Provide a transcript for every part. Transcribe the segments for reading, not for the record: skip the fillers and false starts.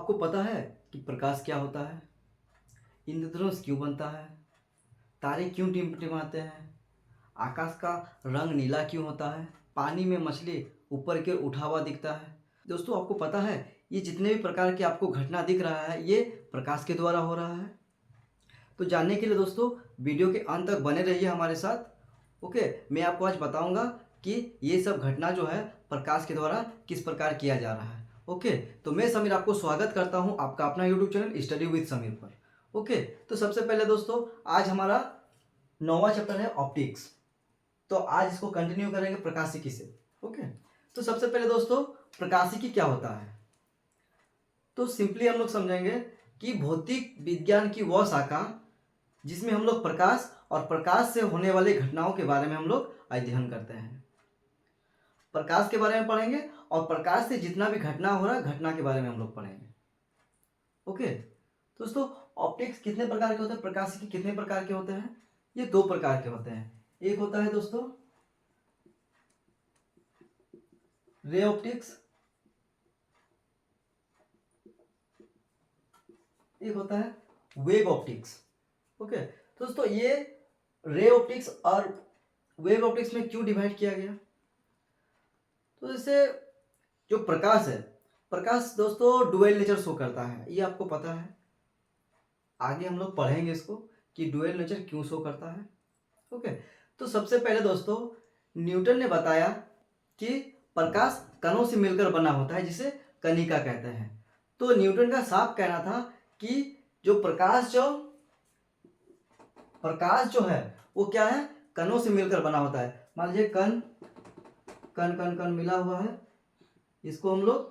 आपको पता है कि प्रकाश क्या होता है? इंद्रधनुष क्यों बनता है? तारे क्यों टिमटिमाते हैं? आकाश का रंग नीला क्यों होता है? पानी में मछली ऊपर की ओर उठा हुआ दिखता है। दोस्तों, आपको पता है ये जितने भी प्रकार के आपको घटना दिख रहा है ये प्रकाश के द्वारा हो रहा है। तो जानने के लिए दोस्तों वीडियो के अंत तक बने रहिए हमारे साथ। ओके, मैं आपको आज बताऊंगा कि ये सब घटना जो है प्रकाश के द्वारा किस प्रकार किया जा रहा है। ओके, तो मैं समीर आपको स्वागत करता हूं आपका अपना YouTube channel study with Sameer पर। ओके, तो सबसे पहले दोस्तों आज हमारा 9वां चैप्टर है ऑप्टिक्स। तो आज इसको कंटिन्यू करेंगे प्रकाशिकी से। ओके, तो सबसे पहले दोस्तों प्रकाशिकी क्या होता है? तो सिंपली हम लोग समझेंगे कि भौतिक विज्ञान की वह शाखा जिसमें हम लोग प्रकाश और प्रकाश से होने वाली घटनाओं के बारे में हम लोग अध्ययन करते हैं। प्रकाश के बारे में पढ़ेंगे और प्रकाश से जितना भी घटना हो रहा है घटना के बारे में हम लोग पढ़ेंगे। ओके, दोस्तों ऑप्टिक्स कितने प्रकार के होते हैं? प्रकाशिकी कितने प्रकार के होते हैं? ये 2 प्रकार के होते हैं। एक होता है दोस्तों रे ऑप्टिक्स, एक होता है वेव ऑप्टिक्स। ओके, दोस्तों ये रे ऑप्टिक्स और वेव ऑप्टिक्स में क्यों डिवाइड किया गया? तो जैसे जो प्रकाश है, प्रकाश दोस्तों डुअल नेचर शो करता है, ये आपको पता है। आगे हम लोग पढ़ेंगे इसको कि डुअल नेचर क्यों शो करता है। ओके, तो सबसे पहले दोस्तों न्यूटन ने बताया कि प्रकाश कणों से मिलकर बना होता है जिसे कणिका कहते हैं। तो न्यूटन का साफ कहना था कि जो प्रकाश जो है वो क्या है? कणों से मिलकर बना होता है। मान लीजिए कण कण कण कण मिला हुआ है, इसको हम लोग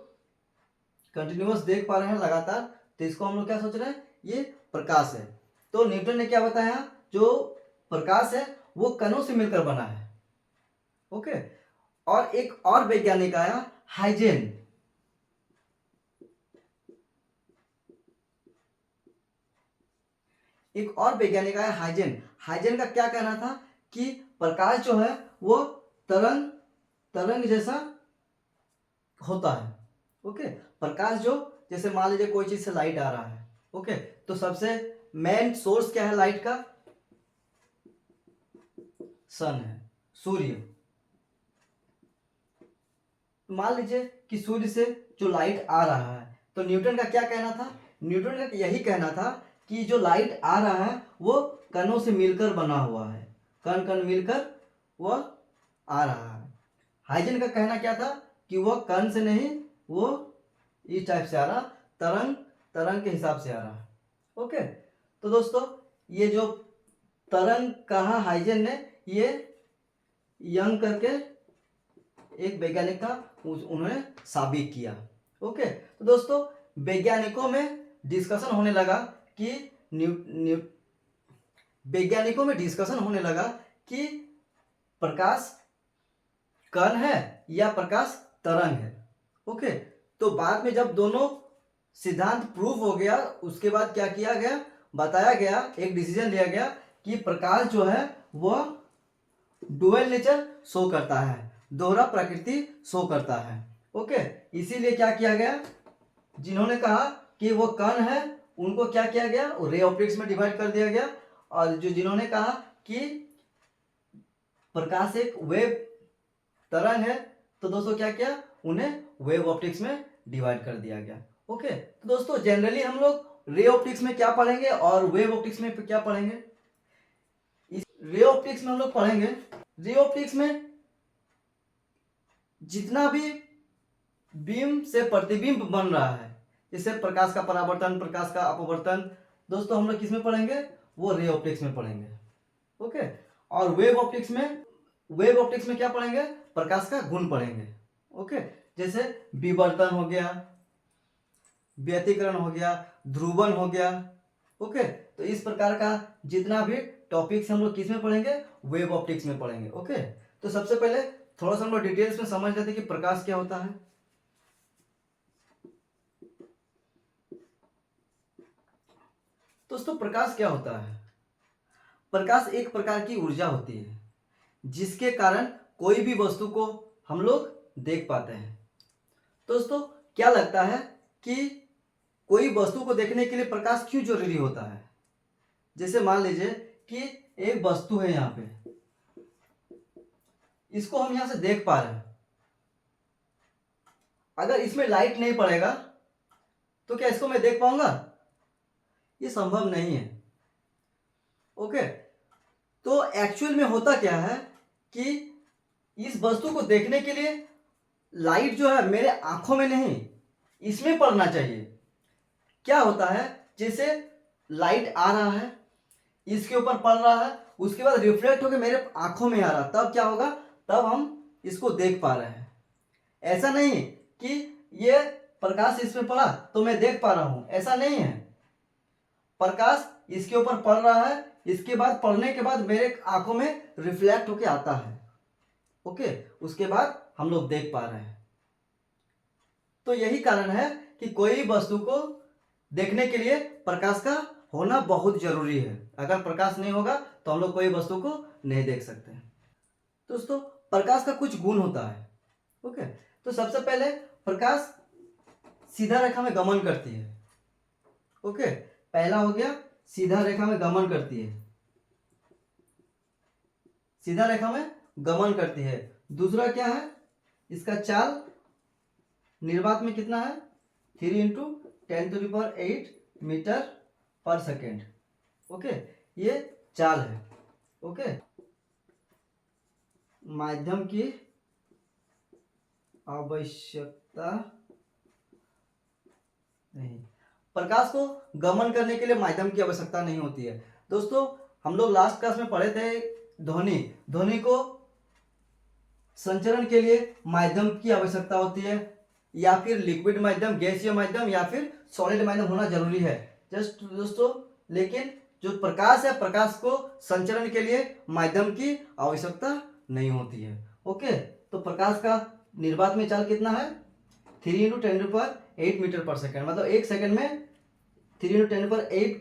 कंटिन्यूअस देख पा रहे हैं लगातार, तो इसको हम लोग क्या सोच रहे हैं? ये प्रकाश है। तो न्यूटन ने क्या बताया? जो प्रकाश है वो कणों से मिलकर बना है। ओके, और एक और वैज्ञानिक आया हाइजेन। एक और वैज्ञानिक आया हाइजेन। हाइजेन का क्या कहना था कि प्रकाश जो है वो तरंग तरंग जैसा होता है। ओके, प्रकाश जो जैसे मान लीजिए कोई चीज से लाइट आ रहा है। ओके, तो सबसे मेन सोर्स क्या है लाइट का? सन है, सूर्य। मान लीजिए कि सूर्य से जो लाइट आ रहा है, तो न्यूटन का क्या कहना था? न्यूटन का यही कहना था कि जो लाइट आ रहा है वो कणों से मिलकर बना हुआ है, कण कण मिलकर वह आ रहा है। हाइजेन का कहना क्या था कि वह कण से नहीं, वो इस टाइप से आ रहा, तरंग तरंग के हिसाब से आ रहा। ओके, तो दोस्तों ये जो तरंग कहा हाइजेन ने, ये यंग करके एक वैज्ञानिक था, उन्होंने साबित किया। ओके, तो दोस्तों वैज्ञानिकों में डिस्कशन होने लगा कि वैज्ञानिकों में डिस्कशन होने लगा कि प्रकाश कण है या प्रकाश तरंग है। ओके, तो बाद में जब दोनों सिद्धांत प्रूव हो गया उसके बाद क्या किया गया? बताया गया, एक डिसीजन लिया गया कि प्रकाश जो है वह डुअल नेचर शो करता है, दोहरा प्रकृति शो करता है। ओके, इसीलिए क्या किया गया? जिन्होंने कहा कि वो कण है उनको क्या किया गया? रे ऑप्टिक्स में डिवाइड कर दिया गया, और जो जिन्होंने कहा कि प्रकाश एक वेव तरंग है, तो दोस्तों क्या किया? उन्हें वेव ऑप्टिक्स में डिवाइड कर दिया गया। ओके, तो दोस्तों जनरली हम लोग रे ऑप्टिक्स में क्या पढ़ेंगे और वेव ऑप्टिक्स में क्या पढ़ेंगे? इस रे ऑप्टिक्स में हम लोग पढ़ेंगे, रे ऑप्टिक्स में जितना भी बीम से प्रतिबिंब बन रहा है, जैसे प्रकाश का परावर्तन, प्रकाश का अपवर्तन, दोस्तों हम लोग किस में पढ़ेंगे? वो रे ऑप्टिक्स में पढ़ेंगे। ओके, और वेव ऑप्टिक्स में क्या पढ़ेंगे? प्रकाश का गुण पढ़ेंगे। ओके, जैसे विवर्तन हो गया, व्यतिकरण हो गया, ध्रुवन हो गया। ओके, तो इस प्रकार का जितना भी टॉपिक्स हम लोग किस में पढ़ेंगे? वेव ऑप्टिक्स में पढ़ेंगे। ओके, तो सबसे पहले थोड़ा सा हम लोग डिटेल्स में समझ लेते हैं कि प्रकाश क्या होता है। दोस्तों प्रकाश क्या होता है? प्रकाश एक प्रकार की ऊर्जा होती है जिसके कारण कोई भी वस्तु को हम लोग देख पाते हैं। दोस्तों क्या लगता है कि कोई वस्तु को देखने के लिए प्रकाश क्यों जरूरी होता है? जैसे मान लीजिए कि एक वस्तु है यहाँ पे, इसको हम यहां से देख पा रहे हैं। अगर इसमें लाइट नहीं पड़ेगा तो क्या इसको मैं देख पाऊंगा? ये संभव नहीं है। ओके, तो एक्चुअल में होता क्या है कि इस वस्तु को देखने के लिए लाइट जो है मेरे आंखों में नहीं, इसमें पड़ना चाहिए। क्या होता है, जैसे लाइट आ रहा है, इसके ऊपर पड़ रहा है, उसके बाद रिफ्लेक्ट होकर मेरे आंखों में आ रहा, तब क्या होगा, तब हम इसको देख पा रहे हैं। ऐसा नहीं कि ये प्रकाश इसमें पड़ा तो मैं देख पा रहा हूं, ऐसा नहीं है। प्रकाश इसके ऊपर पड़ रहा है, इसके बाद पड़ने के बाद मेरे आंखों में रिफ्लेक्ट होके आता है। ओके, उसके बाद हम लोग देख पा रहे हैं। तो यही कारण है कि कोई वस्तु को देखने के लिए प्रकाश का होना बहुत जरूरी है। अगर प्रकाश नहीं होगा तो हम लोग कोई वस्तु को नहीं देख सकते। दोस्तों, प्रकाश का कुछ गुण होता है। ओके, तो सबसे पहले प्रकाश सीधा रेखा में गमन करती है। ओके, पहला हो गया सीधा रेखा में गमन करती है, सीधा रेखा में गमन करती है। दूसरा क्या है, इसका चाल निर्वात में कितना है, 3 × 10⁸ मीटर पर सेकेंड। ओके, ये चाल है। ओके, माध्यम की आवश्यकता नहीं, प्रकाश को गमन करने के लिए माध्यम की आवश्यकता नहीं होती है। दोस्तों, हम लोग लास्ट क्लास में पढ़े थे ध्वनि, ध्वनि को संचरण के लिए माध्यम की आवश्यकता होती है, या फिर लिक्विड माध्यम, गैसीय माध्यम, या फिर सॉलिड माध्यम होना जरूरी है। जस्ट दोस्तों, लेकिन जो प्रकाश है, प्रकाश को संचरण के लिए माध्यम की आवश्यकता नहीं होती है। ओके, तो प्रकाश का निर्वात में चाल कितना है, 3 × 10⁸ मीटर पर सेकेंड, मतलब एक सेकेंड में 3 × 10⁸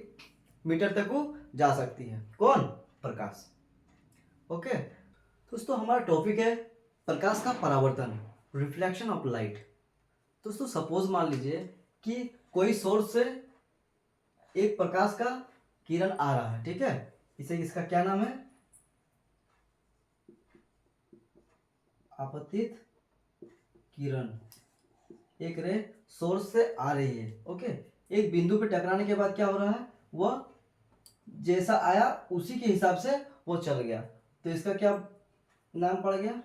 मीटर तक वो जा सकती है। कौन? प्रकाश। ओके, दोस्तों, हमारा टॉपिक है प्रकाश का परावर्तन, रिफ्लेक्शन ऑफ लाइट। दोस्तों, सपोज मान लीजिए कि कोई सोर्स से एक प्रकाश का किरण आ रहा है, ठीक है, इसे, इसका क्या नाम है, आपतित किरण। एक रे सोर्स से आ रही है। ओके, एक बिंदु पे टकराने के बाद क्या हो रहा है, वह जैसा आया उसी के हिसाब से वो चल गया, तो इसका क्या नाम पड़ गया,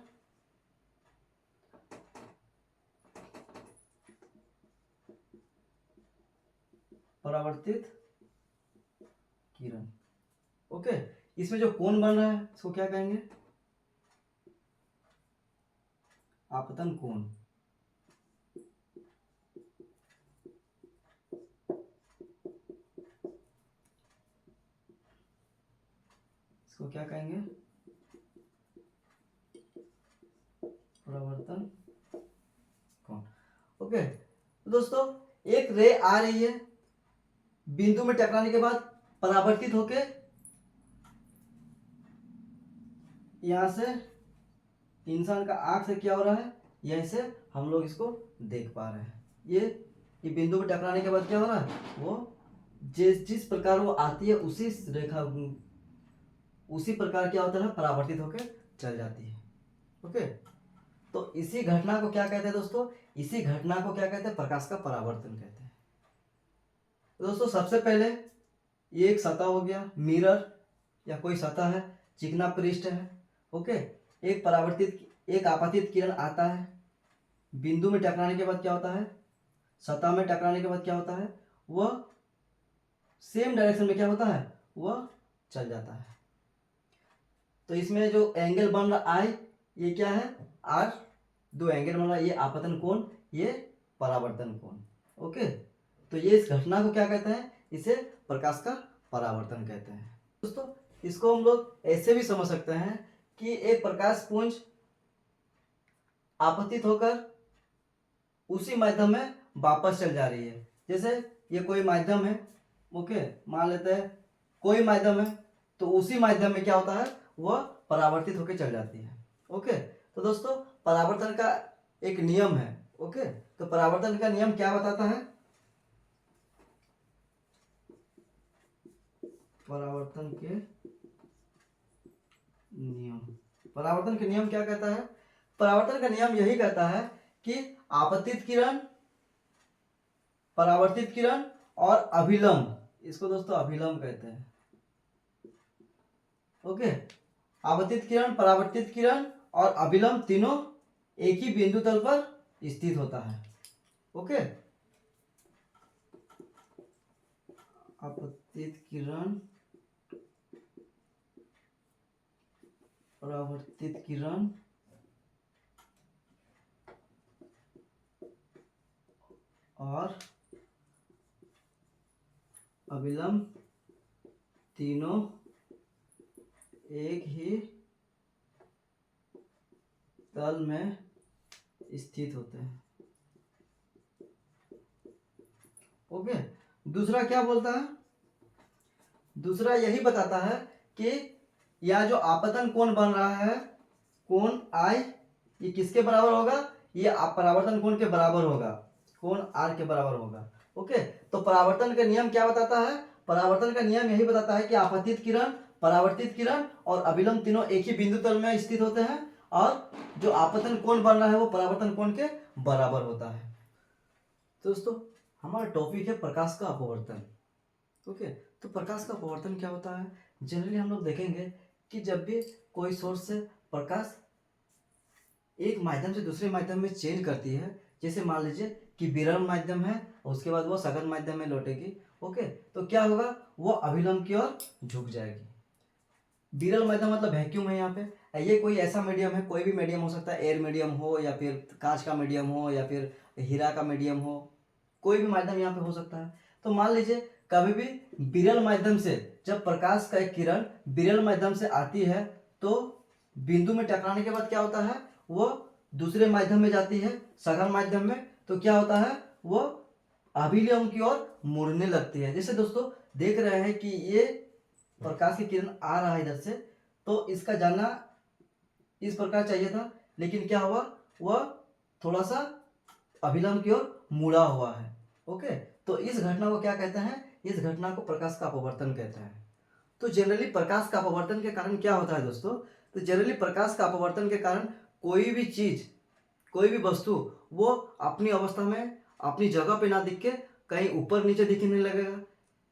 परावर्तित किरण। ओके, इसमें जो कोण बन रहा है इसको क्या कहेंगे, आपतन कोण। इसको क्या कहेंगे, परावर्तन कोण। ओके, तो दोस्तों, एक रे आ रही है, बिंदु में टकराने के बाद परावर्तित होके यहां से इंसान का आंख से क्या हो रहा है, यहीं से हम लोग इसको देख पा रहे हैं। ये बिंदु पे टकराने के बाद क्या हो रहा है, वो जिस प्रकार वो आती है उसी रेखा, उसी प्रकार क्या होता है, परावर्तित होकर चल जाती है। ओके, तो इसी घटना को क्या कहते हैं दोस्तों, इसी घटना को क्या कहते हैं, प्रकाश का परावर्तन कहते हैं। तो दोस्तों, सबसे पहले ये एक सतह हो गया, मिरर या कोई सतह है, चिकना पृष्ठ है। ओके, एक आपतित किरण आता है, बिंदु में टकराने के बाद क्या होता है, सतह में टकराने के बाद क्या होता है, वह सेम डायरेक्शन में क्या होता है, वह चल जाता है। तो इसमें जो एंगल बन रहा आई, ये क्या है, आर, दो एंगल बन रहा है, ये आपतन कोण, ये परावर्तन कोण। ओके, तो ये इस घटना को क्या कहते हैं, इसे प्रकाश का परावर्तन कहते हैं। दोस्तों, इसको हम लोग ऐसे भी समझ सकते हैं कि एक प्रकाश पुंज आपतित होकर उसी माध्यम में वापस चल जा रही है। जैसे ये कोई माध्यम है, ओके, मान लेते हैं कोई माध्यम है, तो उसी माध्यम में क्या होता है, वह परावर्तित होकर चल जाती है। ओके, तो दोस्तों, परावर्तन का एक नियम है। ओके, तो परावर्तन का नियम क्या बताता है, परावर्तन के नियम। परावर्तन के नियम क्या कहता है? परावर्तन का नियम यही कहता है कि आपतित किरण, परावर्तित किरण और अभिलंब, इसको दोस्तों अभिलंब कहते हैं। ओके, आपतित किरण, परावर्तित किरण और अभिलंब तीनों एक ही बिंदु तल पर स्थित होता है। ओके, आपतित किरण, परावर्तित किरण और अभिलंब तीनों एक ही तल में स्थित होते हैं। ओके, दूसरा क्या बोलता है? दूसरा यही बताता है कि यह जो आपतन कोण बन रहा है, कोण आई, ये किसके बराबर होगा? ये परावर्तन कोण के बराबर होगा, कोण आर के बराबर होगा। ओके, तो परावर्तन का नियम क्या बताता है? परावर्तन का नियम यही बताता है कि आपतित किरण, परावर्तित किरण और अभिलंब तीनों एक ही बिंदु तल में स्थित होते हैं और जो आपतन कोण बन रहा है वो परावर्तन कोण के बराबर होता है। तो दोस्तों हमारा टॉपिक है प्रकाश का अपवर्तन। ओके, तो प्रकाश का अपवर्तन क्या होता है? जनरली हम लोग देखेंगे कि जब भी कोई सोर्स से प्रकाश एक माध्यम से दूसरे माध्यम में चेंज करती है, जैसे मान लीजिए कि विरल माध्यम है और उसके बाद वो सघन माध्यम में लौटेगी। ओके, तो क्या होगा? वो अभिलंब की ओर झुक जाएगी। विरल माध्यम मतलब वैक्यूम है यहाँ पे। ये कोई ऐसा मीडियम है, कोई भी मीडियम हो सकता है, एयर मीडियम हो या फिर कांच का मीडियम हो या फिर हीरा का मीडियम हो, कोई भी माध्यम यहाँ पे हो सकता है। तो मान लीजिए कभी भी विरल माध्यम से जब प्रकाश का एक किरण विरल माध्यम से आती है तो बिंदु में टकराने के बाद क्या होता है? वो दूसरे माध्यम में जाती है, सघन माध्यम में, तो क्या होता है? वो अभिलंब की ओर मुड़ने लगती है। जैसे दोस्तों देख रहे हैं कि ये प्रकाश की किरण आ रहा है इधर से, तो इसका जाना इस प्रकार चाहिए था, लेकिन क्या हुआ? वह थोड़ा सा अभिलंब की ओर मुड़ा हुआ है। ओके, तो इस घटना को क्या कहते हैं? इस घटना को प्रकाश का अपवर्तन कहते हैं। तो जनरली प्रकाश का अपवर्तन के कारण क्या होता है दोस्तों? तो जनरली प्रकाश का अपवर्तन के कारण कोई भी चीज, कोई भी वस्तु वो अपनी अवस्था में अपनी जगह पे ना दिख के कहीं ऊपर नीचे दिखने लगेगा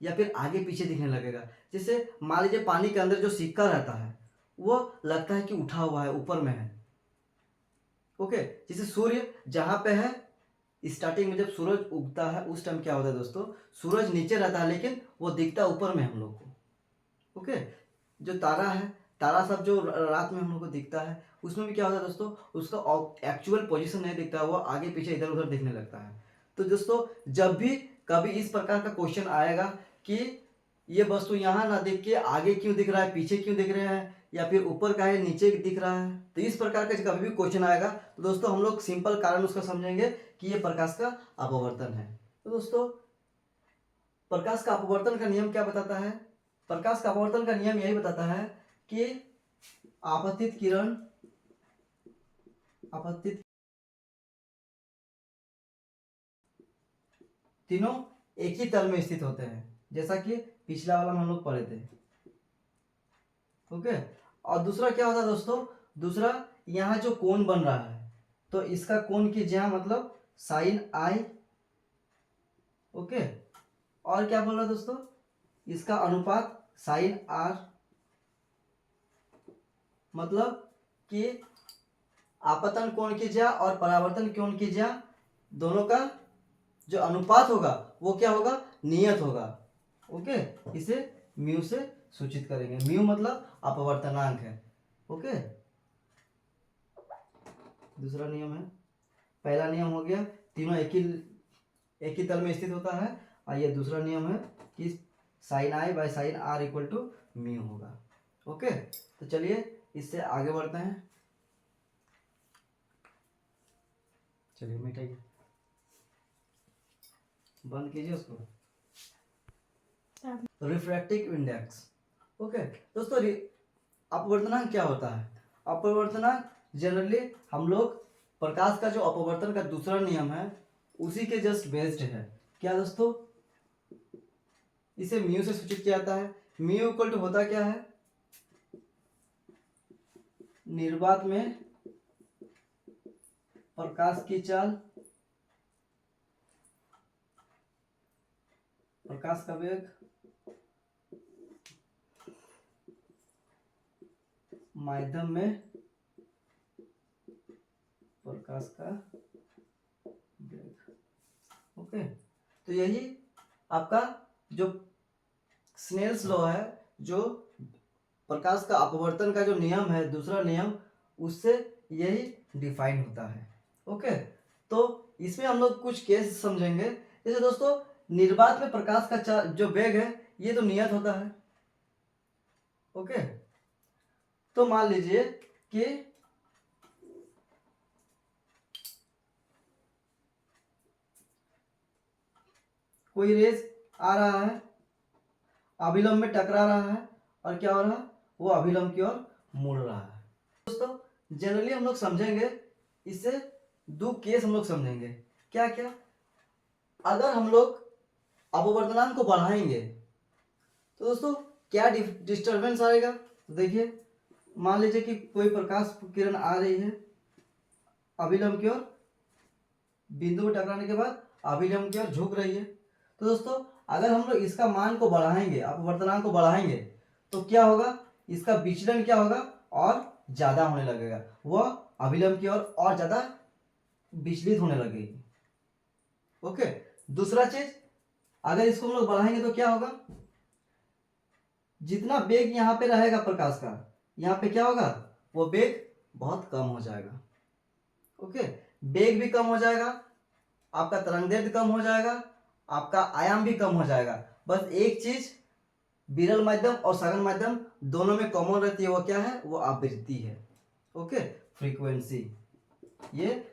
या फिर आगे पीछे दिखने लगेगा। जैसे मान लीजिए पानी के अंदर जो सिक्का रहता है वो लगता है कि उठा हुआ है, ऊपर में है। ओके, जैसे सूर्य जहाँ पे है, स्टार्टिंग में जब सूरज उगता है उस टाइम क्या होता है दोस्तों? सूरज नीचे रहता है लेकिन वो दिखता है ऊपर में हम लोग को। ओके, जो तारा है, तारा सब जो रात में हम लोग को दिखता है उसमें भी क्या होता है दोस्तों? उसका एक्चुअल पोजीशन नहीं दिखता है, वो आगे पीछे इधर उधर दिखने लगता है। तो दोस्तों जब भी कभी इस प्रकार का क्वेश्चन आएगा कि ये वस्तु यहाँ ना दिख के आगे क्यों दिख रहा है, पीछे क्यों दिख रहे हैं, या फिर ऊपर का है नीचे दिख रहा है, तो इस प्रकार का कभी भी क्वेश्चन आएगा तो दोस्तों हम लोग सिंपल कारण उसका समझेंगे कि ये प्रकाश का अपवर्तन है। तो दोस्तों प्रकाश का अपवर्तन का नियम क्या बताता है? प्रकाश का अपवर्तन का नियम यही बताता है कि आपतित किरण, आपतित तीनों एक ही तल में स्थित होते हैं, जैसा कि पिछला वाला में हम लोग पढ़े थे। ओके, और दूसरा क्या होता है दोस्तों? दूसरा यहाँ जो कोण बन रहा है तो इसका कोण की ज्या मतलब साइन आई। ओके, और क्या बोल रहा है दोस्तों? इसका अनुपात साइन आर, मतलब कि आपतन कोण की ज्या और परावर्तन कोण की ज्या दोनों का जो अनुपात होगा वो क्या होगा? नियत होगा। ओके, इसे म्यू से सूचित करेंगे। म्यू मतलब अपवर्तनांक है। ओके, दूसरा नियम है, पहला नियम हो गया तीनों एक ही तल में स्थित होता है, और ये दूसरा नियम है कि sine i by sine r equal to mu होगा। ओके, तो चलिए इससे आगे बढ़ते हैं। चलिए मिटाइए, बंद कीजिए उसको। Refractive index. ओके दोस्तों, अपवर्तनांक क्या होता है? अपवर्तनांक जनरली हम लोग प्रकाश का जो अपवर्तन का दूसरा नियम है उसी के जस्ट बेस्ड है। क्या दोस्तों? इसे म्यू से सूचित किया जाता है। म्यू इक्वल टू होता क्या है, निर्वात में प्रकाश की चाल, प्रकाश का वेग माध्यम में प्रकाश का वेग। ओके, तो यही आपका जो स्नेल्स लॉ है, जो प्रकाश का अपवर्तन का जो नियम है, दूसरा नियम, उससे यही डिफाइन होता है। ओके, तो इसमें हम लोग कुछ केस समझेंगे। जैसे दोस्तों, निर्वात में प्रकाश का जो वेग है ये तो नियत होता है। ओके, तो मान लीजिए कि कोई रेस आ रहा है, अभिलंब में टकरा रहा है, और क्या हो रहा है, वो अभिलंब की ओर मुड़ रहा है। दोस्तों, जनरली हम लोग समझेंगे इससे दो केस हम लोग समझेंगे। क्या क्या, अगर हम लोग अपवर्तनांक को बढ़ाएंगे तो दोस्तों क्या डिस्टरबेंस आएगा। देखिए, मान लीजिए कि कोई प्रकाश किरण आ रही है अभिलंब की ओर, बिंदु में टकराने के बाद अभिलंब की ओर झुक रही है। तो दोस्तों, अगर हम लोग इसका मान को बढ़ाएंगे, अपवर्तनांक को बढ़ाएंगे, तो क्या होगा, इसका विचलन क्या होगा, और ज्यादा होने लगेगा, वह अभिलंब की ओर और ज्यादा विचलित होने लगेगी। ओके, दूसरा चीज, अगर इसको हम लोग बढ़ाएंगे तो क्या होगा, जितना वेग यहाँ पे रहेगा प्रकाश का, यहाँ पे क्या होगा, वो वेग बहुत कम हो जाएगा। ओके, वेग भी कम हो जाएगा, आपका तरंगदैर्घ्य कम हो जाएगा, आपका आयाम भी कम हो जाएगा। बस एक चीज विरल माध्यम और सघन माध्यम दोनों में कॉमन रहती है, वो क्या है, वो आवृत्ति है। ओके, फ्रीक्वेंसी, ये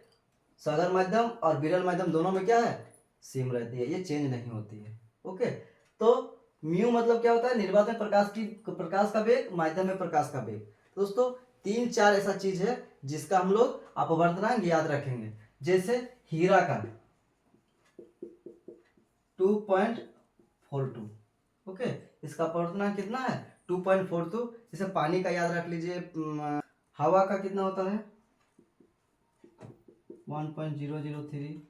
सघन माध्यम और विरल माध्यम दोनों में क्या है, सेम रहती है, ये चेंज नहीं होती है। ओके, तो म्यू मतलब क्या होता है, निर्वात में प्रकाश का वेग, माध्यम में प्रकाश का वेग। दोस्तों, 3-4 ऐसा चीज है जिसका हम लोग अपवर्तनांक याद रखेंगे। जैसे हीरा का 2.42, ओके, इसका अपवर्तनांक कितना है, 2.42। जैसे पानी का याद रख लीजिए, हवा का कितना होता है, 1.003।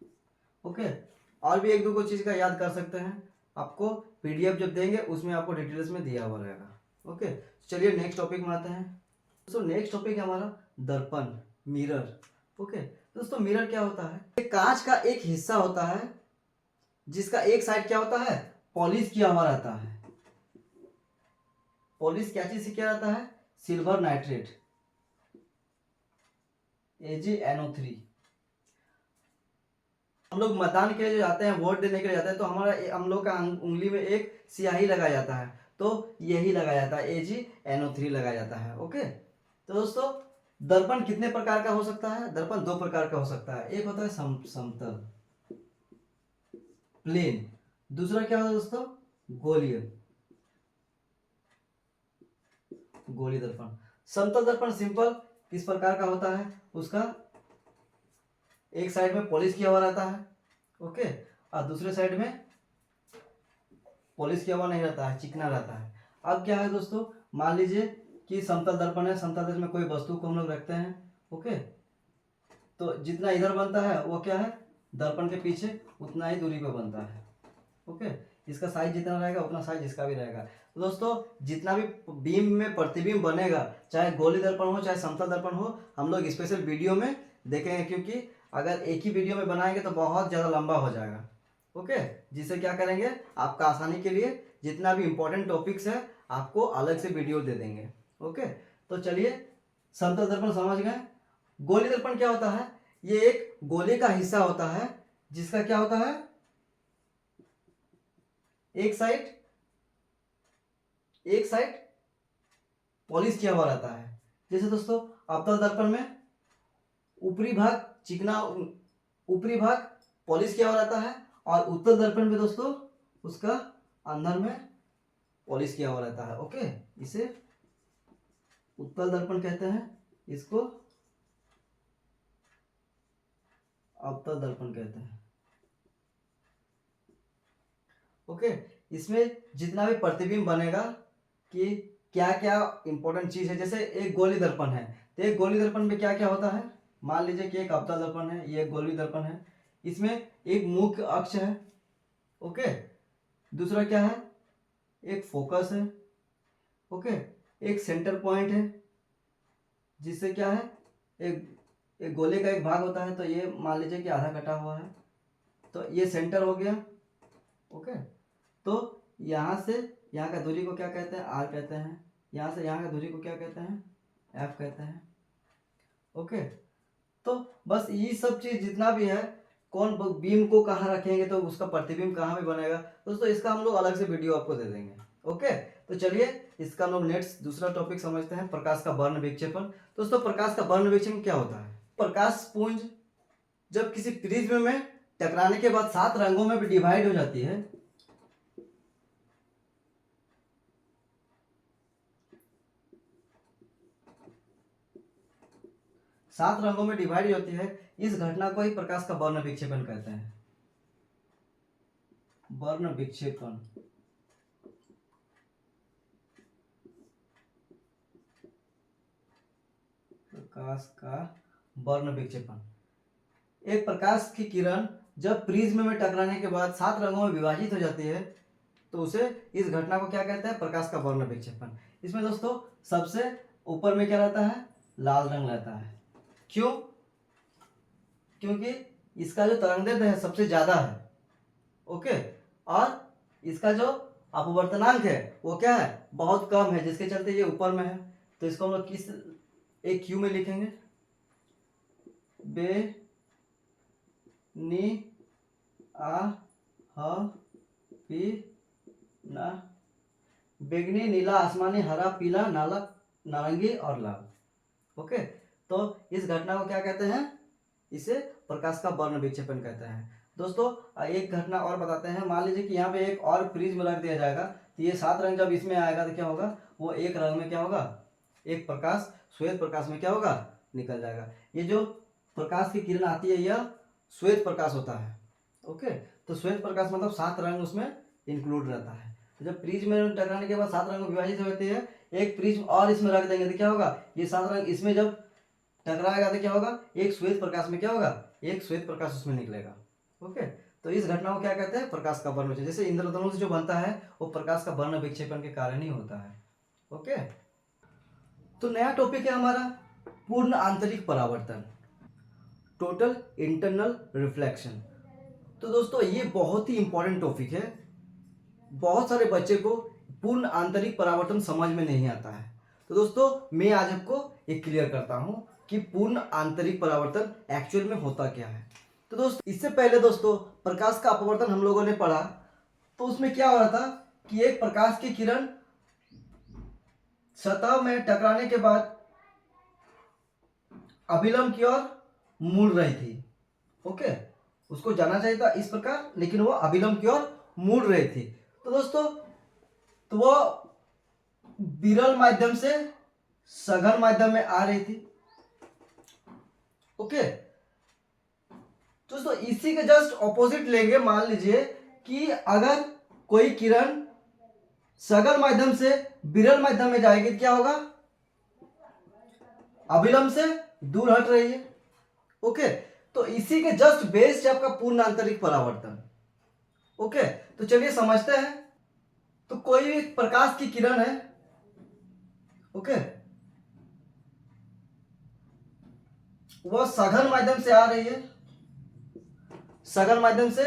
ओके, और भी एक दो चीज का याद कर सकते हैं, आपको पीडीएफ जब देंगे उसमें आपको डिटेल्स में दिया हुआ रहेगा। ओके, चलिए नेक्स्ट टॉपिक में आते हैं। दोस्तों, नेक्स्ट टॉपिक है हमारा दर्पण, मिरर। ओके, दोस्तों, मिरर क्या होता है, कांच का एक हिस्सा होता है जिसका एक साइड क्या होता है, पॉलिश किया हुआ रहता है। पॉलिश क्या चीज से किया जाता है, सिल्वर नाइट्रेट, AgNO3। हम लोग मतदान के लिए जाते हैं, वोट देने के लिए जाते हैं, तो हम लोग का उंगली में एक स्याही लगाया जाता है, तो यही लगाया जाता है, AgNO3 लगाया जाता है। ओके, तो दोस्तों, दर्पण कितने प्रकार का हो सकता है, दर्पण 2 प्रकार का हो सकता है। एक होता है समतल, प्लेन, दूसरा क्या होता है दोस्तों, गोलीय, गोली दर्पण। समतल दर्पण सिंपल किस प्रकार का होता है, उसका एक साइड में पॉलिश किया हुआ रहता है, ओके, और दूसरे साइड में पॉलिश किया हुआ नहीं रहता है, चिकना रहता है। अब क्या है दोस्तों, मान लीजिए कि समतल दर्पण है, समतल दर्पण में कोई वस्तु को हम लोग रखते हैं। ओके, तो जितना इधर बनता है वो क्या है, दर्पण के पीछे उतना ही दूरी पे बनता है। ओके, इसका साइज जितना रहेगा उतना साइज इसका भी रहेगा। तो दोस्तों, जितना भी बीम में प्रतिबिंब बनेगा, चाहे गोली दर्पण हो चाहे समतल दर्पण हो, हम लोग स्पेशल वीडियो में देखेंगे, क्योंकि अगर एक ही वीडियो में बनाएंगे तो बहुत ज़्यादा लंबा हो जाएगा। ओके, जिससे क्या करेंगे, आपका आसानी के लिए जितना भी इंपॉर्टेंट टॉपिक्स है आपको अलग से वीडियो दे देंगे। ओके, तो चलिए, समतल दर्पण समझ गए। गोली दर्पण क्या होता है, ये एक गोले का हिस्सा होता है जिसका क्या होता है, एक साइड पॉलिश किया हुआ रहता है। जैसे दोस्तों, अवतल दर्पण में ऊपरी भाग चिकना, ऊपरी भाग पॉलिश किया हुआ रहता है, और उत्तल दर्पण में दोस्तों उसका अंदर में पॉलिश किया हुआ रहता है। ओके, इसे उत्तल दर्पण कहते हैं, इसको अवतल दर्पण कहते हैं। ओके, इसमें जितना भी प्रतिबिंब बनेगा कि क्या क्या इंपॉर्टेंट चीज़ है। जैसे एक गोली दर्पण है, तो एक गोली दर्पण में क्या क्या होता है। मान लीजिए कि एक अवतल दर्पण है, ये एक गोली दर्पण है। इसमें एक मुख्य अक्ष है, ओके। दूसरा क्या है, एक फोकस है, ओके। एक सेंटर पॉइंट है, जिससे क्या है, एक गोले का एक भाग होता है, तो ये मान लीजिए कि आधा कटा हुआ है, तो ये सेंटर हो गया, ओके। तो यहाँ से यहाँ का दूरी को क्या कहते हैं, आर कहते हैं। यहाँ से यहाँ का दूरी को क्या कहते हैं, एफ कहते हैं, ओके। तो बस ये सब चीज़ जितना भी है, कौन बीम को कहाँ रखेंगे तो उसका प्रतिबिंब कहाँ भी बनेगा दोस्तों, इसका हम लोग अलग से वीडियो आपको दे देंगे, ओके। तो चलिए इसका हम लोग नेक्स्ट दूसरा टॉपिक समझते हैं, प्रकाश का वर्ण विक्षेपण। दोस्तों प्रकाश का वर्ण विक्षेपण क्या होता है। प्रकाश पुंज जब किसी प्रिज्म में टकराने के बाद 7 रंगों में भी डिवाइड हो जाती है, सात रंगों में डिवाइड होती है, इस घटना को ही प्रकाश का वर्ण विक्षेपण कहते हैं। वर्ण विक्षेपण, प्रकाश का वर्ण विक्षेपण। एक प्रकाश की किरण जब प्रिज्म में टकराने के बाद 7 रंगों में विभाजित हो जाती है, तो उसे इस घटना को क्या कहते हैं, प्रकाश का वर्ण विक्षेपण। इसमें दोस्तों सबसे ऊपर में क्या रहता है, लाल रंग रहता है। क्यों, क्योंकि इसका जो तरंगदैर्ध्य है सबसे ज्यादा है, ओके। और इसका जो अपवर्तनांक है वो क्या है, बहुत कम है, जिसके चलते ये ऊपर में है। तो इसको हम लोग किस एक क्यू में लिखेंगे, बे नी आ ह पी ना, बैगनी, नीला, आसमानी, हरा, पीला, नाला, नारंगी और लाल, ओके। तो इस घटना को क्या कहते हैं, इसे प्रकाश का वर्ण विक्षेपण कहते हैं। दोस्तों एक घटना और बताते हैं। मान लीजिए कि यहाँ पे एक और प्रिज्म रख दिया जाएगा, तो ये 7 रंग जब इसमें आएगा तो क्या होगा, वो एक रंग में क्या होगा, एक प्रकाश श्वेत प्रकाश में क्या होगा, निकल जाएगा। ये जो प्रकाश की किरण आती है यह श्वेत प्रकाश होता है, ओके। तो श्वेत प्रकाश मतलब 7 रंग उसमें इंक्लूड रहता है। तो जब प्रिज्म में टकराने के बाद 7 रंग विभाजित होते हैं, एक प्रिज्म और इसमें रख देंगे तो क्या होगा, ये 7 रंग इसमें जब टकराएगा तो क्या होगा, एक श्वेत प्रकाश में क्या होगा, एक श्वेत प्रकाश उसमें निकलेगा, ओके। तो इस घटना को क्या कहते हैं, प्रकाश का वर्ण विक्षेपण। जैसे इंद्रधनुष जो बनता है वो प्रकाश का वर्ण विक्षेपण के कारण ही होता है, ओके। तो नया टॉपिक है हमारा पूर्ण आंतरिक परावर्तन, टोटल इंटरनल रिफ्लेक्शन। तो दोस्तों ये बहुत ही इंपॉर्टेंट टॉपिक है, बहुत सारे बच्चे को पूर्ण आंतरिक परावर्तन समझ में नहीं आता है। तो दोस्तों मैं आज आपको ये क्लियर करता हूं कि पूर्ण आंतरिक परावर्तन एक्चुअल में होता क्या है। तो दोस्तों इससे पहले दोस्तों प्रकाश का अपवर्तन हम लोगों ने पढ़ा, तो उसमें क्या हो रहा था कि एक प्रकाश की किरण सतह में टकराने के बाद अभिलंब की ओर मुड़ रही थी, ओके। उसको जाना चाहिए था इस प्रकार, लेकिन वो अभिलंब की ओर मुड़ रही थी। तो दोस्तों तो वो विरल माध्यम से सघन माध्यम में आ रही थी, ओके। दोस्तों इसी के जस्ट ऑपोजिट लेंगे। मान लीजिए कि अगर कोई किरण सघन माध्यम से विरल माध्यम में जाएगी तो क्या होगा, अभिलंब से दूर हट रही है, ओके। तो इसी के जस्ट बेस्ड आपका पूर्ण आंतरिक परावर्तन, ओके। तो चलिए समझते हैं। तो कोई भी प्रकाश की किरण है, ओके, वह सघन माध्यम से आ रही है, सघन माध्यम से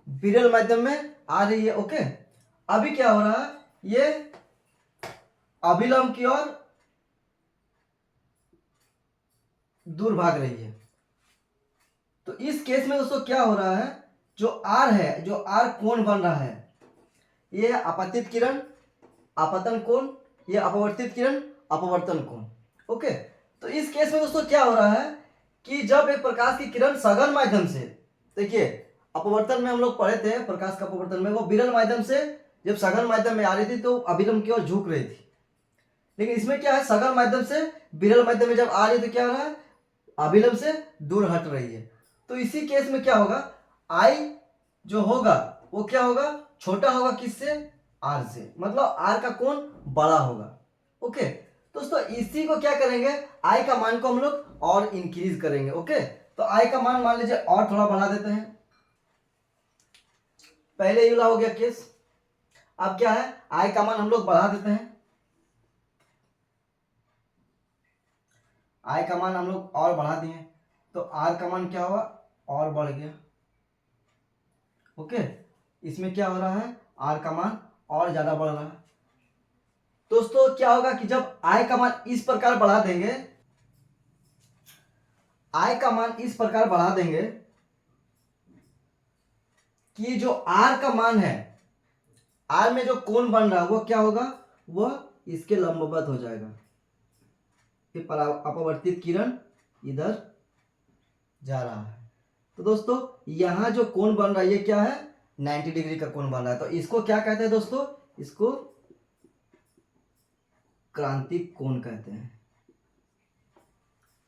विरल माध्यम में आ रही है, ओके। अभी क्या हो रहा है, ये अभिलंब की ओर दूर भाग रही है। तो इस केस में दोस्तों क्या हो रहा है, जो आर है, जो आर कोण बन रहा है, ये आपतित किरण आपतन कोण, ये अपवर्तित किरण अपवर्तन कोण, ओके। तो इस केस में दोस्तों क्या हो रहा है कि जब एक प्रकाश की किरण सघन माध्यम से, देखिए अपवर्तन में हम लोग पढ़े थे प्रकाश का अपवर्तन में, वो विरल माध्यम से जब सघन माध्यम में आ रही थी तो अभिलंब की ओर झुक रही थी। लेकिन इसमें क्या है, सघन माध्यम से विरल माध्यम में जब आ रही है तो क्या हो रहा है, अभिलंब से दूर हट रही है। तो इसी केस में क्या होगा, आई जो होगा वो क्या होगा, छोटा होगा किससे, आर से, मतलब आर का कोण बड़ा होगा। ओके दोस्तों, इसी को क्या करेंगे, आई का मान को हम लोग और इंक्रीज करेंगे। ओके तो आई का मान मान लीजिए और थोड़ा बढ़ा देते हैं। पहले ये हो गया केस, अब क्या है, आई का मान हम लोग बढ़ा देते हैं। आई का मान हम लोग और बढ़ा दिए तो आर का मान क्या हुआ, और बढ़ गया। ओके इसमें क्या हो रहा है, आर का मान और ज्यादा बढ़ रहा है। दोस्तों क्या होगा कि जब आई का मान इस प्रकार बढ़ा देंगे, आई का मान इस प्रकार बढ़ा देंगे कि जो आर का मान है, आर में जो कोण बन रहा है वो क्या होगा, वह इसके लंबवत हो जाएगा। ये अपवर्तित किरण इधर जा रहा है। तो दोस्तों यहां जो कोण बन रहा है ये क्या है, 90 डिग्री का कोण बन रहा है। तो इसको क्या कहते हैं दोस्तों, इसको क्रांतिक कोण कहते हैं।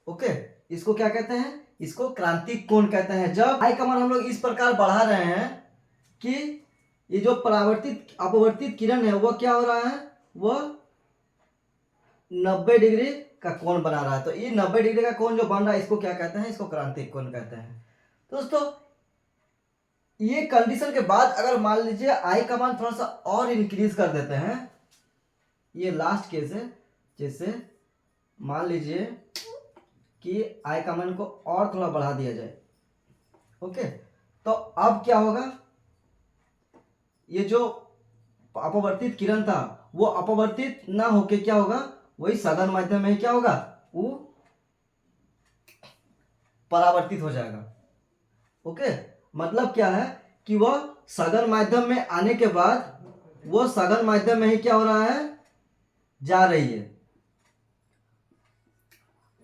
ओके इसको क्या कहते हैं, इसको क्रांतिक कोण कहते हैं। जब आई का मान हम लोग इस प्रकार बढ़ा रहे हैं कि ये जो परावर्तित अपवर्तित किरण है वो क्या हो रहा है, वह 90 डिग्री का कोण बना रहा है। तो ये 90 डिग्री का कोण जो बन रहा है इसको क्या कहते हैं, इसको क्रांतिक कोण कहते हैं। दोस्तों ये कंडीशन के बाद अगर मान लीजिए आई का मान थोड़ा सा और इंक्रीज कर देते हैं, ये लास्ट केस है, जैसे मान लीजिए कि आई का मान को और थोड़ा बढ़ा दिया जाए। ओके तो अब क्या होगा, ये जो अपवर्तित किरण था वो अपवर्तित ना होके क्या होगा, वही सघन माध्यम में क्या होगा, वो परावर्तित हो जाएगा। ओके मतलब क्या है कि वह सघन माध्यम में आने के बाद वो सघन माध्यम में ही क्या हो रहा है, जा रही है।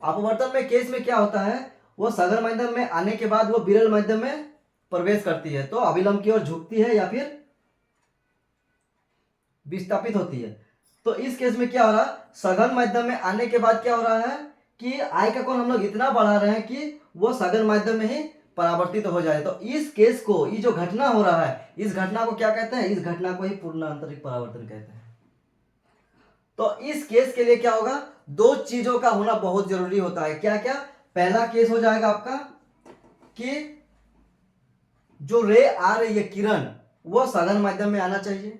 अपवर्तन में केस में क्या होता है, वो सघन माध्यम में आने के बाद वो विरल माध्यम में प्रवेश करती है, तो अभिलंब की ओर झुकती है या फिर विस्थापित होती है। तो इस केस में क्या हो रहा है, सघन माध्यम में आने के बाद क्या हो रहा है कि आई का कोण हम लोग इतना बढ़ा रहे हैं कि वो सघन माध्यम में ही परावर्तित हो जाए। तो इस केस को, ये जो घटना हो रहा है, इस घटना को क्या कहते हैं, इस घटना को ही पूर्ण आंतरिक परावर्तन कहते हैं। तो इस केस के लिए क्या होगा, दो चीजों का होना बहुत जरूरी होता है। क्या क्या, पहला केस हो जाएगा आपका कि जो रे आ रही है किरण, वो सघन माध्यम में आना चाहिए,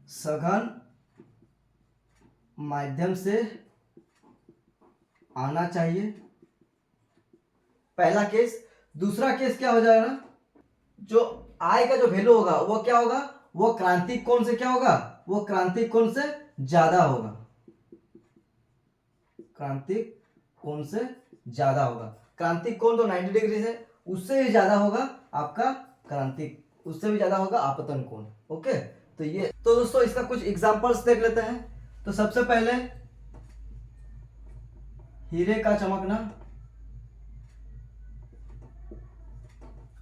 सघन माध्यम से आना चाहिए, पहला केस। दूसरा केस क्या हो जाएगा, जो आई का जो वैल्यू होगा वो क्या होगा, वो क्रांतिक कोण से क्या होगा, वो क्रांतिक कोण से ज्यादा होगा, क्रांतिक कोण से ज्यादा होगा। क्रांतिक कोण तो 90 डिग्री से, उससे भी ज्यादा होगा आपका क्रांतिक, उससे भी ज्यादा होगा आपतन कोण। ओके तो ये, तो दोस्तों इसका कुछ एग्जांपल्स देख लेते हैं। तो सबसे पहले हीरे का चमकना।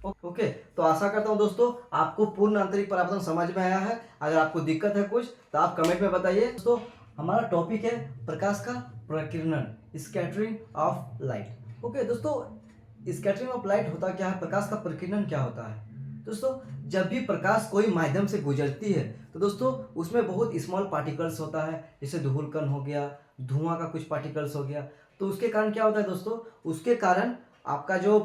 ओके तो आशा करता हूं दोस्तों आपको पूर्ण आंतरिक परावर्तन समझ में आया है। अगर आपको दिक्कत है कुछ तो आप कमेंट में बताइए। दोस्तों हमारा टॉपिक है प्रकाश का प्रकीर्णन, स्कैटरिंग ऑफ लाइट। ओके दोस्तों, स्कैटरिंग ऑफ लाइट होता क्या है, प्रकाश का प्रकीर्णन क्या होता है। दोस्तों जब भी प्रकाश कोई माध्यम से गुजरती है तो दोस्तों उसमें बहुत स्मॉल पार्टिकल्स होता है, जैसे धूलकण हो गया, धुआं का कुछ पार्टिकल्स हो गया। तो उसके कारण क्या होता है दोस्तों, उसके कारण आपका जो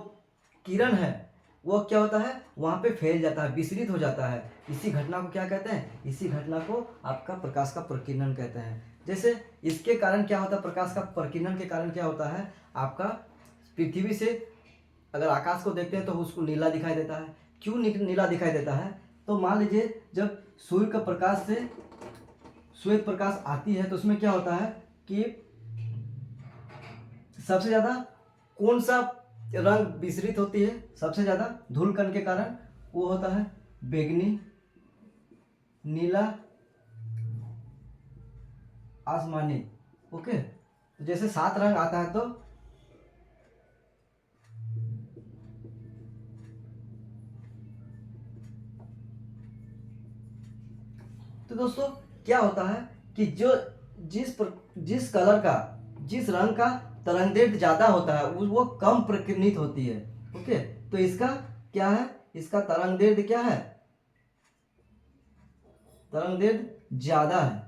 किरण है वो क्या होता है, वहां पे फैल जाता है, विसरित हो जाता है। इसी घटना को क्या कहते हैं, इसी घटना को आपका प्रकाश का प्रकीर्णन कहते हैं। जैसे इसके कारण क्या होता है, प्रकाश का प्रकीर्णन के कारण क्या होता है, आपका पृथ्वी से अगर आकाश को देखते हैं तो उसको नीला दिखाई देता है। क्यों नीला दिखाई देता है, तो मान लीजिए जब सूर्य का प्रकाश से श्वेत प्रकाश आती है तो उसमें क्या होता है कि सबसे ज्यादा कौन सा रंग विसरित होती है, सबसे ज्यादा धूलकण के कारण, वो होता है बैंगनी, नीला, आसमानी। ओके तो जैसे 7 रंग आता है तो दोस्तों क्या होता है कि जो जिस कलर का, जिस रंग का तरंगदैर्घ्य ज्यादा होता है वो कम प्रकीर्णित होती है। ओके तो इसका क्या है, इसका तरंगदैर्ध्य क्या है, तरंगदैर्ध्य ज्यादा है,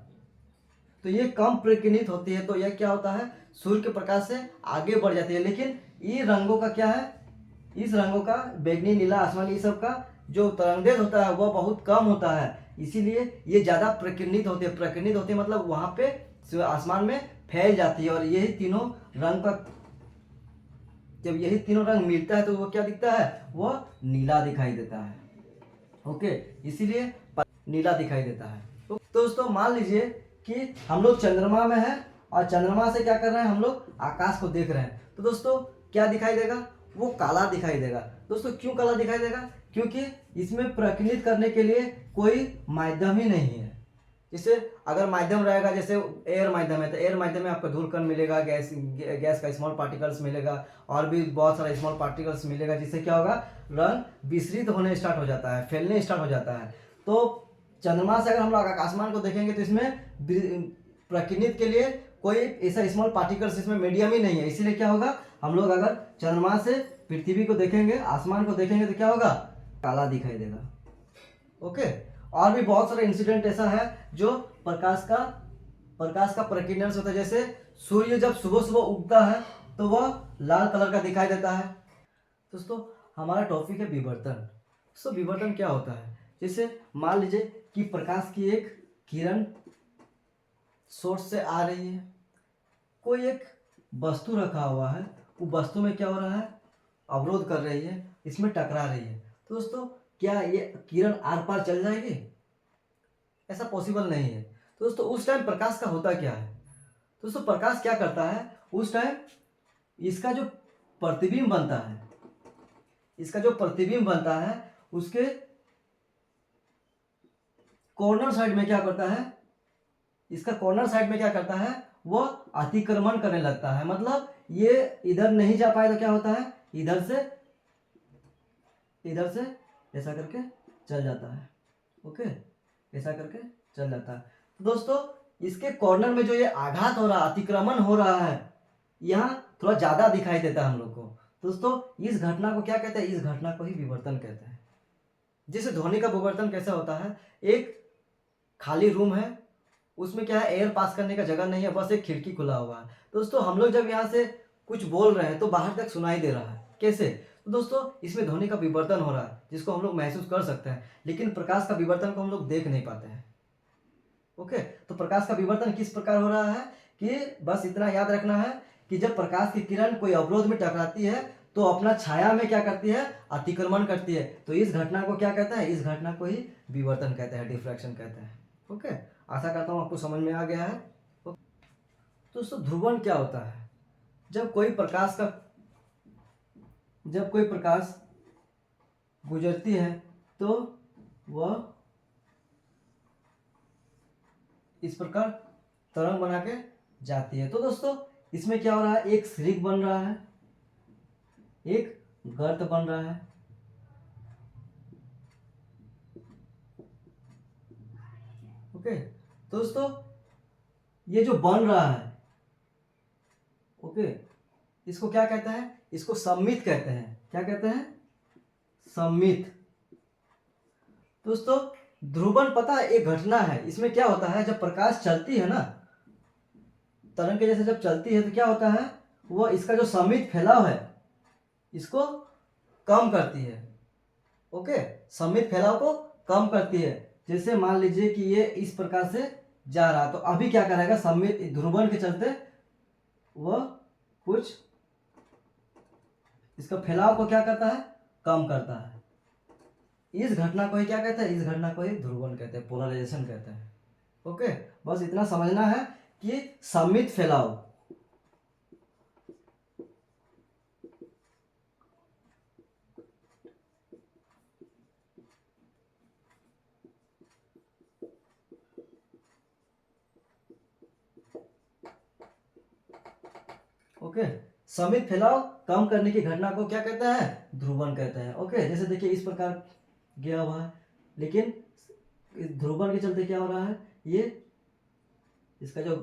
तो ये कम प्रकीर्णित होती है, तो यह क्या होता है, सूर्य के प्रकाश से आगे बढ़ जाती है। लेकिन ये रंगों का क्या है, इस रंगों का बैगनी, नीला, आसमानी, ये सब का जो तरंगदैर्ध्य होता है वह बहुत कम होता है, इसीलिए ये ज़्यादा प्रकीर्णित होते हैं। प्रकीर्णित होते हैं मतलब वहाँ पे आसमान में फैल जाती है, और यही तीनों रंग का, जब यही तीनों रंग मिलता है तो वो क्या दिखता है, वह नीला दिखाई देता है। ओके, इसीलिए नीला दिखाई देता है। तो दोस्तों मान लीजिए कि हम लोग चंद्रमा में हैं और चंद्रमा से क्या कर रहे हैं, हम लोग आकाश को देख रहे हैं, तो दोस्तों क्या दिखाई देगा, वो काला दिखाई देगा। दोस्तों क्यों काला दिखाई देगा, क्योंकि इसमें प्रकीर्णित करने के लिए कोई माध्यम ही नहीं है। जैसे अगर माध्यम रहेगा, जैसे एयर माध्यम है, तो एयर माध्यम में आपको धूलकण मिलेगा, गैस का स्मॉल पार्टिकल्स मिलेगा, और भी बहुत सारा स्मॉल पार्टिकल्स मिलेगा, जिससे क्या होगा, रंग विसरित होने स्टार्ट हो जाता है, फैलने स्टार्ट हो जाता है। तो चंद्रमा से अगर हम लोग आसमान को देखेंगे तो इसमें प्रकीर्णित के लिए कोई ऐसा स्मॉल पार्टिकल्स इसमें मीडियम ही नहीं है, इसीलिए क्या होगा, हम लोग अगर चंद्रमा से पृथ्वी को देखेंगे, आसमान को देखेंगे, तो क्या होगा, काला दिखाई देगा। ओके, और भी बहुत सारे इंसिडेंट ऐसा है जो प्रकाश का प्रकीर्णन से होता है। जैसे सूर्य जब सुबह सुबह उगता है तो वह लाल कलर का दिखाई देता है। दोस्तों हमारा टॉपिक है विवर्तन। तो विवर्तन क्या होता है, जैसे मान लीजिए कि प्रकाश की एक किरण सोर्स से आ रही है, कोई एक वस्तु रखा हुआ है, वो वस्तु में क्या हो रहा है, अवरोध कर रही है, इसमें टकरा रही है, तो दोस्तों क्या ये किरण आर पार चल जाएगी, ऐसा पॉसिबल नहीं है। तो दोस्तों उस टाइम प्रकाश का होता क्या है, दोस्तों प्रकाश क्या करता है, उस टाइम इसका जो प्रतिबिंब बनता है, इसका जो प्रतिबिंब बनता है उसके कॉर्नर साइड में क्या करता है, इसका कॉर्नर साइड में क्या करता है, वह अतिक्रमण करने लगता है। मतलब ये इधर नहीं जा पाए तो क्या होता है, इधर से ऐसा करके चल जाता है। ओके, ऐसा करके चल जाता है। तो दोस्तों इसके कॉर्नर में जो ये आघात हो रहा है, अतिक्रमण हो रहा है, यहाँ थोड़ा ज्यादा दिखाई देता है हम लोग को। दोस्तों इस घटना को क्या कहते हैं, इस घटना को ही विवर्तन कहते हैं। जैसे ध्वनि का विवर्तन कैसा होता है, एक खाली रूम है, उसमें क्या है, एयर पास करने का जगह नहीं है, बस एक खिड़की खुला हुआ है। दोस्तों हम लोग जब यहाँ से कुछ बोल रहे हैं तो बाहर तक सुनाई दे रहा है, कैसे, तो दोस्तों इसमें ध्वनि का विवर्तन हो रहा है, जिसको हम लोग महसूस कर सकते हैं, लेकिन प्रकाश का विवर्तन को हम लोग देख नहीं पाते हैं। ओके, तो प्रकाश का विवर्तन किस प्रकार हो रहा है, कि बस इतना याद रखना है कि जब प्रकाश की किरण कोई अवरोध में टकराती है तो अपना छाया में क्या करती है, अतिक्रमण करती है। तो इस घटना को क्या कहता है, इस घटना को ही विवर्तन कहते हैं, डिफ्रैक्शन कहते हैं। ओके, आशा करता हूँ आपको समझ में आ गया है। तो दोस्तों ध्रुवण क्या होता है, जब कोई प्रकाश गुजरती है तो वह इस प्रकार तरंग बना के जाती है। तो दोस्तों इसमें क्या हो रहा है, एक स्लिट बन रहा है, एक गर्त बन रहा है। ओके, तो दोस्तों ये जो बन रहा है, ओके, इसको क्या कहते हैं, इसको सम्मित कहते हैं। क्या कहते हैं, सम्मित। दोस्तों ध्रुवण पता है एक घटना है, इसमें क्या होता है, जब प्रकाश चलती है ना, तरंग के जैसे जब चलती है तो क्या होता है, वह इसका जो सम्मित फैलाव है इसको कम करती है। ओके, सम्मित फैलाव को कम करती है। जैसे मान लीजिए कि ये इस प्रकार से जा रहा है, तो अभी क्या करेगा, सम्मित ध्रुवण के चलते वह कुछ इसका फैलाव को क्या करता है, कम करता है। इस घटना को ही क्या कहते हैं, इस घटना को ही ध्रुवण कहते हैं, पोलराइजेशन कहते हैं। ओके, बस इतना समझना है कि सम्मित फैलाव, ओके, सम्मित फैलाव कम करने की घटना को क्या कहते हैं, ध्रुवण कहते हैं। ओके, जैसे देखिए इस प्रकार गया हुआ है, लेकिन ध्रुवण के चलते क्या हो रहा है, ये इसका जो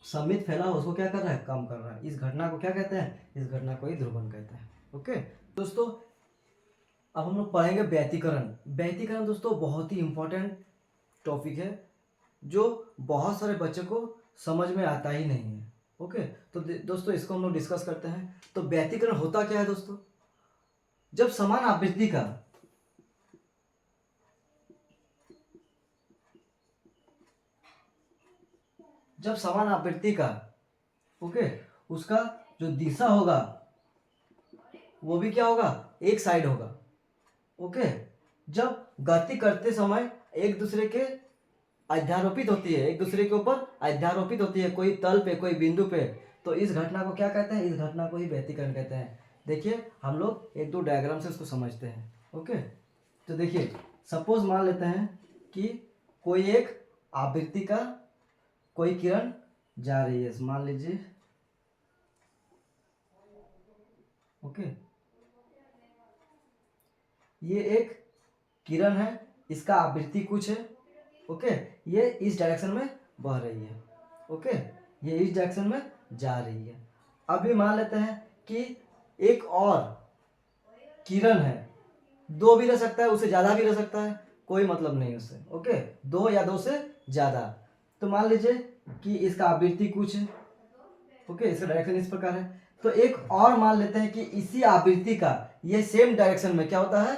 सम्मित फैलाव उसको क्या कर रहा है, कम कर रहा है। इस घटना को क्या कहते हैं, इस घटना को ही ध्रुवण कहते हैं। ओके दोस्तों, अब हम लोग पढ़ेंगे व्यतिकरण। व्यतिकरण दोस्तों बहुत ही इम्पोर्टेंट टॉपिक है जो बहुत सारे बच्चों को समझ में आता ही नहीं है। ओके, तो दोस्तों इसको हम लोग डिस्कस करते हैं। तो व्यतिकरण होता क्या है दोस्तों? जब समान आवृत्ति का ओके, उसका जो दिशा होगा वो भी क्या होगा, एक साइड होगा। ओके, जब गति करते समय एक दूसरे के अध्यारोपित होती है, एक दूसरे के ऊपर अध्यारोपित होती है, कोई तल पे कोई बिंदु पे, तो इस घटना को क्या कहते हैं? इस घटना को ही व्यतिकरण कहते हैं। देखिए हम लोग एक दो डायग्राम से उसको समझते हैं। ओके, तो देखिए सपोज मान लेते हैं कि कोई एक आवृत्ति का कोई किरण जा रही है, मान लीजिए। ओके, ये एक किरण है, इसका आवृत्ति कुछ है। ओके, ये इस डायरेक्शन में बह रही है। ओके, ये इस डायरेक्शन में जा रही है। अभी मान लेते हैं कि एक और किरण है, दो भी रह सकता है, उससे ज़्यादा भी रह सकता है, कोई मतलब नहीं उससे। ओके, दो या दो से ज़्यादा। तो मान लीजिए कि इसका आवृत्ति कुछ है। ओके, इसका डायरेक्शन इस प्रकार है। तो एक और मान लेते हैं कि इसी आवृत्ति का ये सेम डायरेक्शन में क्या होता है,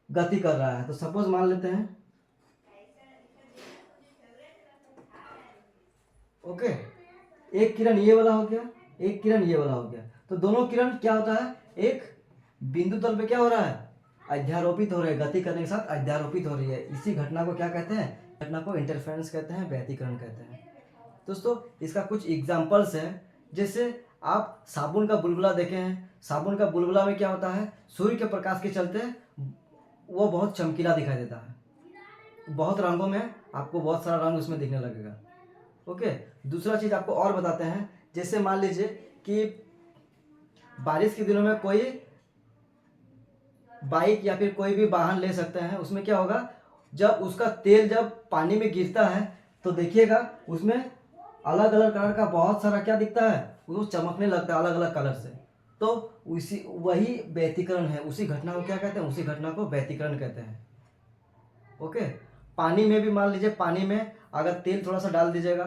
गति कर रहा है। तो सपोज मान लेते हैं, ओके, एक किरण ये वाला हो गया, एक किरण ये वाला हो गया। तो दोनों किरण क्या होता है, एक बिंदु तल पे क्या हो रहा है, अध्यारोपित हो रहे हैं, गति करने के साथ अध्यारोपित हो रही है। इसी घटना को क्या कहते हैं? घटना को इंटरफेरेंस कहते हैं, व्यतिकरण कहते हैं। दोस्तों इसका कुछ एग्जांपल्स हैं, जैसे आप साबुन का बुलबुला देखे हैं। साबुन का बुलबुला में क्या होता है, सूर्य के प्रकाश के चलते वो बहुत चमकीला दिखाई देता है, बहुत रंगों में आपको बहुत सारा रंग उसमें दिखने लगेगा। ओके, दूसरा चीज आपको और बताते हैं, जैसे मान लीजिए कि बारिश के दिनों में कोई बाइक या फिर कोई भी वाहन ले सकते हैं। उसमें क्या होगा, जब उसका तेल जब पानी में गिरता है तो देखिएगा उसमें अलग अलग कलर का बहुत सारा क्या दिखता है, वो चमकने लगता है अलग अलग कलर से। तो उसी वही व्यतिकरण है, उसी घटना को क्या कहते हैं, उसी घटना को व्यतिकरण कहते हैं। ओके, पानी में भी मान लीजिए, पानी में अगर तेल थोड़ा सा डाल दीजिएगा,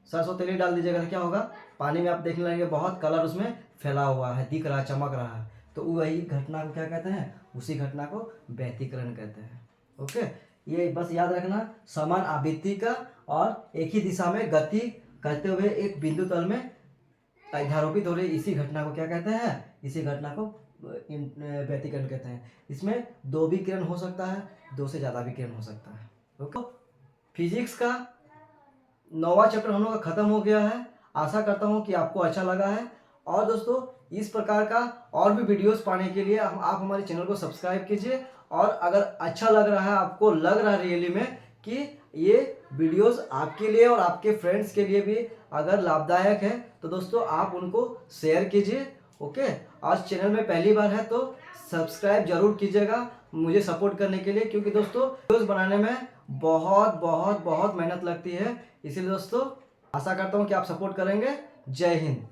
सरसों तेल ही डाल दीजिएगा, तो क्या होगा, पानी में आप देखने लगेंगे बहुत कलर उसमें फैला हुआ है, दिख रहा है, चमक रहा है। तो वही घटना को क्या कहते हैं, उसी घटना को व्यतिकरण कहते हैं। ओके, ये बस याद रखना, समान आवृत्ति का और एक ही दिशा में गति करते हुए एक बिंदु तल में अध्यारोपित हो रही इसी घटना को क्या कहते हैं, इसी घटना को व्यतिकरण कहते हैं। इसमें दो भी किरण हो सकता है, दो से ज़्यादा भी किरण हो सकता है। ओके, फिजिक्स का 9वां चैप्टर हम लोग का खत्म हो गया है। आशा करता हूँ कि आपको अच्छा लगा है। और दोस्तों इस प्रकार का और भी वीडियोस पाने के लिए आप हमारे चैनल को सब्सक्राइब कीजिए। और अगर अच्छा लग रहा है, आपको लग रहा है रियली में कि ये वीडियोस आपके लिए और आपके फ्रेंड्स के लिए भी अगर लाभदायक है, तो दोस्तों आप उनको शेयर कीजिए। ओके, आज चैनल में पहली बार है तो सब्सक्राइब जरूर कीजिएगा मुझे सपोर्ट करने के लिए, क्योंकि दोस्तों वीडियोस बनाने में बहुत बहुत बहुत मेहनत लगती है। इसीलिए दोस्तों आशा करता हूँ कि आप सपोर्ट करेंगे। जय हिंद।